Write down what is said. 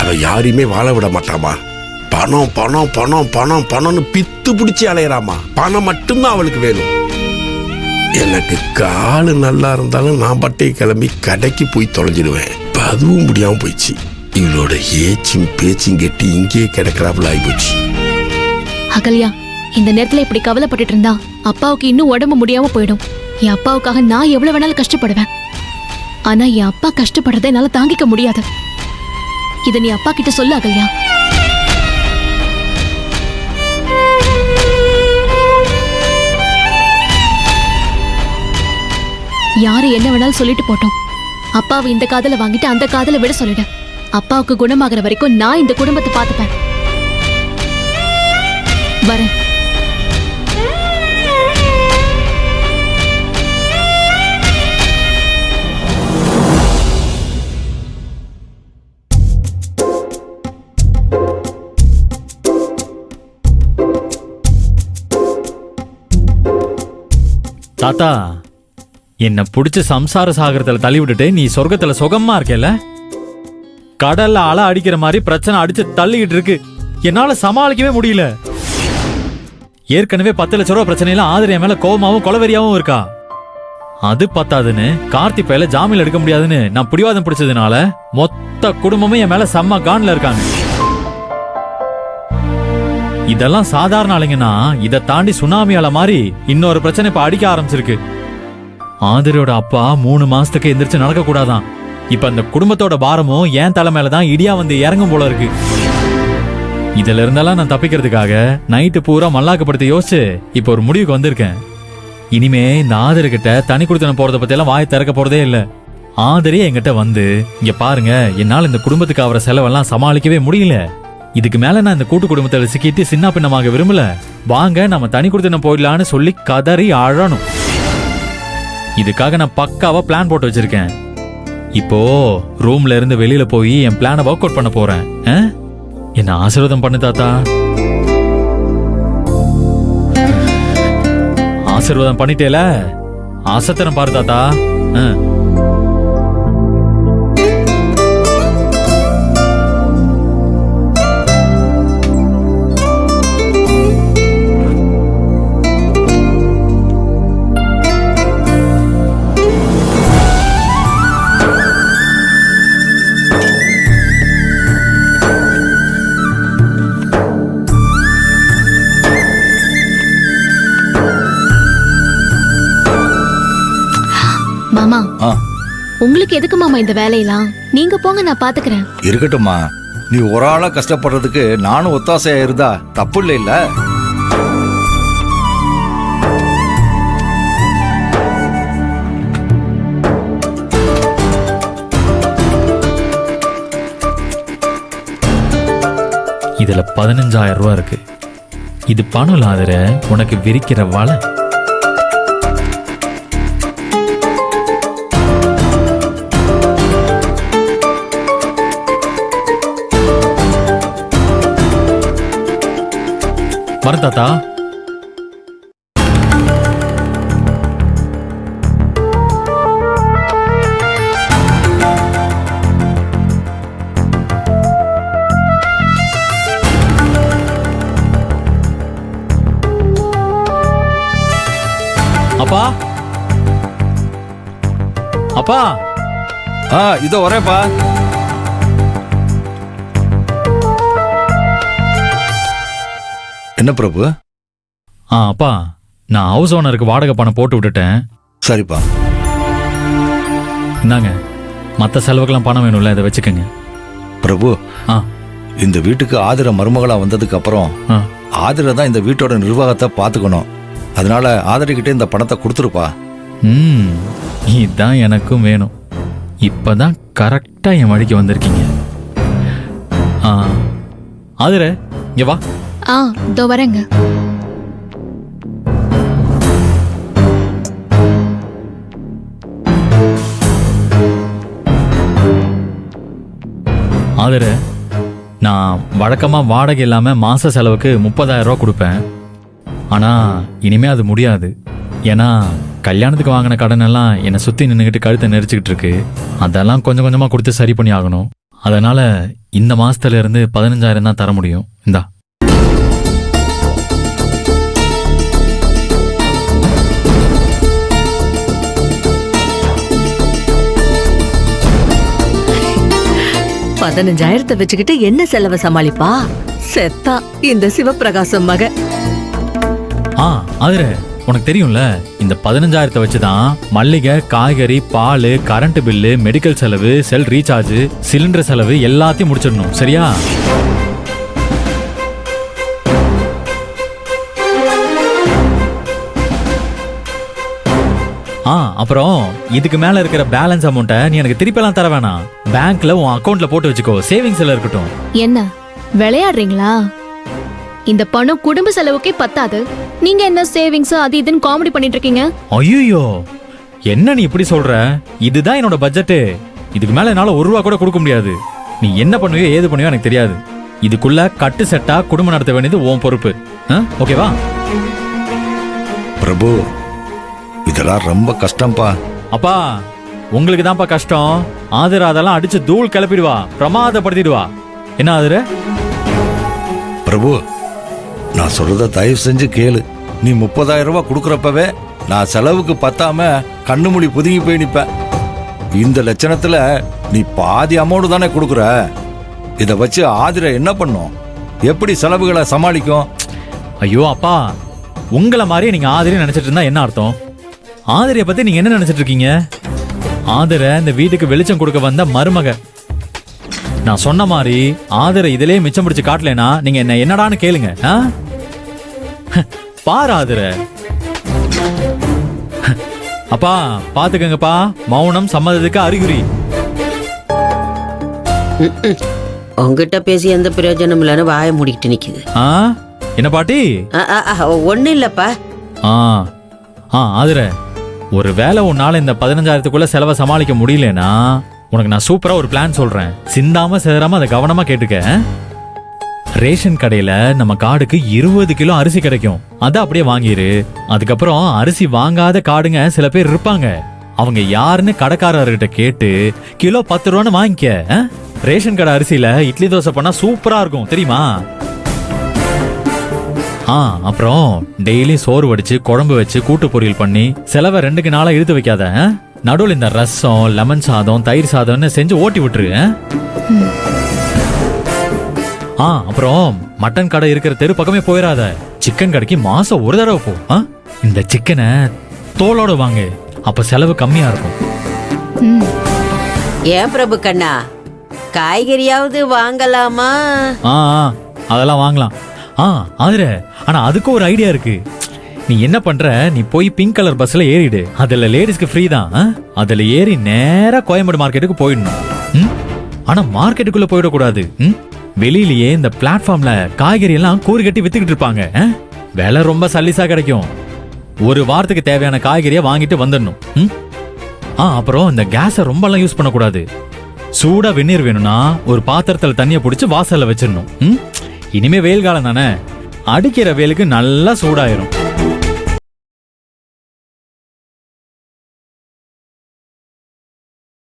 அவன் யாரையுமே வாழ விட மாட்டாமா. பணம் பணம் பணம் பணம் பணம்னு பித்து பிடிச்சி அலையறாமா. பணம் மட்டும்தான் அவளுக்கு வேணும். எனக்கு காலு நல்லா இருந்தாலும் நான் பட்டை கிளம்பி கடைக்கு போய் தொலைஞ்சிடுவேன். இப்ப அதுவும் முடியாம போயிடுச்சு. இவளோட ஏச்சும் பேச்சும் கெட்டி இங்கேயே கிடக்கிறாப்புல ஆயிப்போச்சு. அகல்யா, இந்த நேரத்துல இப்படி கவலைப்பட்டுட்டு இருந்தா அப்பாவுக்கு இன்னும் உடம்பு முடியாம போயிடும். என் அப்பாவுக்காக நான் எவ்வளவு வேணாலும் கஷ்டப்படுவேன். ஆனா என் அப்பா கஷ்டப்படுறதை என்னால தாங்கிக்க முடியாது. இத நீ அப்பா கிட்ட சொல்லு அகல்யா. யாரு என்ன வேணாலும் சொல்லிட்டு போட்டோம். அப்பாவை இந்த காதல வாங்கிட்டு அந்த காதல விட சொல்லிடு. அப்பாவுக்கு குணமாகற வரைக்கும் நான் இந்த குடும்பத்தை பார்த்துப்பேன். வரேன். தாத்தா, என்ன பிடிச்ச சம்சார சாகரத்துல தள்ளி விட்டுட்டு நீ சொர்க்கத்துல சுகமா இருக்கல. கடல்ல அலை அடிக்கிற மாதிரி பிரச்சனை அடிச்சு தள்ளிக்கிட்டு இருக்கு. என்னால சமாளிக்கவே முடியல. ஏற்கனவே 10 லட்ச ரூபா பிரச்சனையில ஆதிரியா மேல கோபமாவும் கொலவெறியாவும் இருக்கா. அது பத்தாதுன்னு கார்த்தி பையில ஜாமீன் எடுக்க முடியாதுன்னு நான் பிடிவாதம் பிடிச்சதுனால மொத்த குடும்பமும் என் மேல செம்ம கான்ல இருக்காங்க. இதெல்லாம் சாதாரண ஆளுங்கன்னா இதை தாண்டி சுனாமி அலை மாதிரி இன்னொரு பிரச்சனை இப்ப அடிக்க ஆரம்பிச்சிருக்கு. ஆதிரியோட அப்பா 3 மாசத்துக்கு எந்திரிச்சு நடக்க கூடாதான். இப்ப அந்த குடும்பத்தோட பாரமும் என் தலை மேலதான் இடியா வந்து இறங்கும் போல இருக்கு. இதுல இருந்தெல்லாம் நான் தப்பிக்கிறதுக்காக நைட்டு பூரா மல்லாக்கப்படுத்தி யோசிச்சு இப்ப ஒரு முடிவுக்கு வந்திருக்கேன். இனிமே இந்த ஆதிரி கிட்ட தனி கொடுத்தன போறத பத்தி எல்லாம் வாய் திறக்க போறதே இல்ல. ஆதிரி என்கிட்ட வந்து, இங்க பாருங்க, என்னால இந்த குடும்பத்துக்கு அவர செலவெல்லாம் சமாளிக்கவே முடியல. இதுக்கு மேல நான் இந்த கூட்டு குடும்பத்தை சிக்கிட்டு சின்ன பின்னமாக விரும்பல. வாங்க நம்ம தனி கொடுத்தன போயிடலான்னு சொல்லி கதறி அழணும். இதுக்காக நான் பக்காவா பிளான் போட்டு வச்சிருக்கேன். இப்போ ரூம்ல இருந்து வெளியில போய் என் பிளானை ஒர்க் அவுட் பண்ண போறேன். என்ன ஆசீர்வாதம் பண்ணு தாத்தா. ஆசீர்வாதம் பண்ணிட்டேல, ஆசத்தனம் பாரு தாத்தா. மாமா, உங்களுக்கு எதுக்கு மாமா இந்த வேலையெல்லாம்? நீங்க போங்க, நான் பாத்துக்கிறேன். இருக்கட்டும்மா, நீ ஒரு ஆளா கஷ்டப்படுறதுக்கு நானும் ஒத்தாசையா இருந்தா தப்பு இல்லை இல்ல. இதுல 15,000 ரூபா இருக்கு. இது பணம் இல்லாத உனக்கு விரிக்கிற வலை. வர தாத்தா. அப்பா, அப்பா. இதோ வரேப்பா. என்ன பிரபு? அப்பா, நான் ஹவுஸ் ஓனருக்கு வாடகை பணம் போட்டு விட்டுட்டேன். சரிப்பா. இந்தாங்க, மற்ற செலவுக்கெல்லாம் பணம் வேணும்ல, இதை வச்சுக்கோங்க. பிரபு, இந்த வீட்டுக்கு ஆதிர மருமகளா வந்ததுக்கு அப்புறம் ஆதிர தான் இந்த வீட்டோட நிர்வாகத்தை பார்த்துக்கணும். அதனால ஆதிரிக்கிட்டே இந்த பணத்தை கொடுத்துருப்பா. இதுதான் எனக்கும் வேணும். இப்பதான் கரெக்டா என் வழிக்கு வந்திருக்கீங்க. ஆதிர, இங்க வா. இதோ வரேங்க. ஆதிர, நான் வழக்கமா வாடகை இல்லாம மாச செலவுக்கு 30,000 ரூபா கொடுப்பேன். ஆனா இனிமே அது முடியாது. ஏன்னா கல்யாணத்துக்கு வாங்கின கடன் எல்லாம் என்னை சுத்தி நின்றுகிட்டு கழுத்தை நெரிச்சுக்கிட்டு இருக்கு. அதெல்லாம் கொஞ்சம் கொஞ்சமா கொடுத்து சரி பண்ணி ஆகணும். அதனால இந்த மாசத்துல இருந்து 15,000 தான் தர முடியும். இந்தா. $15,000 வச்சுக்கிட்டு என்ன செலவை சமாளிப்பா? செத்தா இந்த சிவபிரகாசம் மக. ஆதிர, உனக்கு தெரியும்ல, இந்த 15,000 வச்சுதான் மல்லிகை, காய்கறி, பால், கரண்ட் பில்லு, மெடிக்கல் செலவு, செல் ரீசார்ஜ், சிலிண்டர் செலவு எல்லாத்தையும் முடிச்சிடணும். சரியா? அப்புறம் இதுக்கு மேல இருக்கிற பேலன்ஸ் அமௌண்ட்டை நீ எனக்கு திருப்பி தர வேணாம். பேங்க்ல உன் அக்கவுண்ட்ல போட்டு வச்சுக்கோ. சேவிங்ஸ்ல இருக்கட்டும். என்ன விளையாடுறீங்களா? இந்த பணம் குடும்ப செலவுக்கே பத்தாது. நீங்க என்ன சேவிங்ஸ் அது இதுன்னு காமெடி பண்ணிட்டு இருக்கீங்க? ஐயோ, என்ன நீ இப்படி சொல்ற? இதுதான் என்னோட பட்ஜெட். இதுக்கு மேல என்னால ₹1 கூட கொடுக்க முடியாது. நீ என்ன பண்ணுவியோ ஏது பண்ணுவியோ எனக்கு தெரியாது. இதுக்குள்ள கட்டு செட்டா குடும்பம் நடத்த வேண்டியது உன் பொறுப்பு. ஓகேவா? பிரபு, இதெல்லாம் ரொம்ப கஷ்டம்பா. அப்பா, உங்களுக்கு தான்ப்பா கஷ்டம். ஆதிரா அதெல்லாம் அடிச்சு தூள் கிளப்பிடுவா, பிரமாதப்படுத்திடுவா. என்ன ஆதிர? பிரபு, நான் சொல்றத தயவு செஞ்சு கேளு. நீ 30,000 ரூபாய் கொடுக்கறப்பவே நான் செலவுக்கு பத்தாம கண்ணு மூடி புதுங்கி போய் நிப்ப. இந்த லட்சணத்துல நீ பாதி அமௌண்ட் தானே கொடுக்குற. இத வச்சு ஆதிர என்ன பண்ணும்? எப்படி செலவுகளை சமாளிக்கும்? ஐயோ அப்பா, உங்களை மாதிரியே நீங்க ஆதிரை நினைச்சிட்டு இருந்தா என்ன அர்த்தம்? ஆதிரைய பத்தி நீங்க என்ன நினைச்சிட்டு இருக்கீங்க? ஆதிரை இந்த வீட்டுக்கு வெளிச்சம் கொடுக்க வந்த மருமக. நான் சொன்ன மாதிரி ஆதிரை இதிலே மிச்சம் பிடிச்சு காட்டலனா நீங்க என்ன என்னடான்னு கேளுங்க. பாரு ஆதிரை. அப்பா பாத்துக்கங்கப்பா, மௌனம் சம்மதத்துக்கு அறிகுறி. உங்ககிட்ட பேசி எந்த பிரயோஜனம் இல்லைன்னு வாய மூடிக்கிட்டு நிக்குது. என்ன பாட்டி? ஒன்னும் இல்லப்பா. ஆதிரை, ஒரு வேலை உன்னால இந்த 15,000க்குள்ள செலவை சமாளிக்க முடியலனா உனக்கு நான் சூப்பரா ஒரு பிளான் சொல்றேன். சிந்தாம சேராம அதை கவனமா கேட்டுக்க. ரேஷன் கடையில நம்ம கார்டுக்கு 20 கிலோ அரிசி கிடைக்கும். அதை அப்படியே வாங்கிரு. அதுக்கப்புறம் அரிசி வாங்காத காடுங்க சில பேர் இருப்பாங்க. அவங்க யாருன்னு கடைக்காரர்கிட்ட கேட்டு கிலோ 10 ரூபான்னு வாங்கிக்க. ரேஷன் கடை அரிசியில இட்லி தோசை பண்ணா சூப்பரா இருக்கும், தெரியுமா? அப்புறம் டெய்லி சோறு வடிச்சு குழம்பு வச்சு கூட்டு பொரியல் பண்ணி செலவை 2 நாளா இழுத்து வைக்காத. நடுவில் இந்த ரசம், லெமன் சாதம், தயிர் சாதம்னு செஞ்சு ஓட்டி விட்டுரு. அப்புறம் மட்டன் கடை இருக்கிற தெரு பக்கமே போயிடாத. சிக்கன் கடைக்கு மாசம் ஒரு தடவை போ. இந்த சிக்கனை தோலோட வாங்கு, அப்ப செலவு கம்மியா இருக்கும். ஏன் பிரபு கண்ணா, காய்கறியாவது வாங்கலாமா? அதெல்லாம் வாங்கலாம். ஆதிர, ஆனா அதுக்கு ஒரு ஐடியா இருக்கு. நீ என்ன பண்ற, நீ போய் பிங்க் கலர் பஸ்ல ஏறிடு. அதுல லேடிஸ்க்கு ஃப்ரீ தான். அதுல ஏறி நேரா கோயம்பேடு மார்க்கெட்டுக்கு போயிடணும். ஆனா மார்க்கெட்டுக்குள்ள போயிடக்கூடாது. வெளியிலேயே இந்த பிளாட்ஃபார்ம்ல காய்கறி எல்லாம் கூறு கட்டி வித்துக்கிட்டு இருப்பாங்க. விலை ரொம்ப சல்லிசா கிடைக்கும். ஒரு வாரத்துக்கு தேவையான காய்கறியை வாங்கிட்டு வந்துடணும். அப்புறம் இந்த கேஸை ரொம்ப எல்லாம் யூஸ் பண்ணக்கூடாது. சூடா வெந்நீர் வேணும்னா ஒரு பாத்திரத்துல தண்ணியை பிடிச்சு வாசல்ல வச்சிடணும். இனிமே வெயில் காலம் தானே, அடிக்கிற வெயிலுக்கு நல்லா சூடாயிரும்.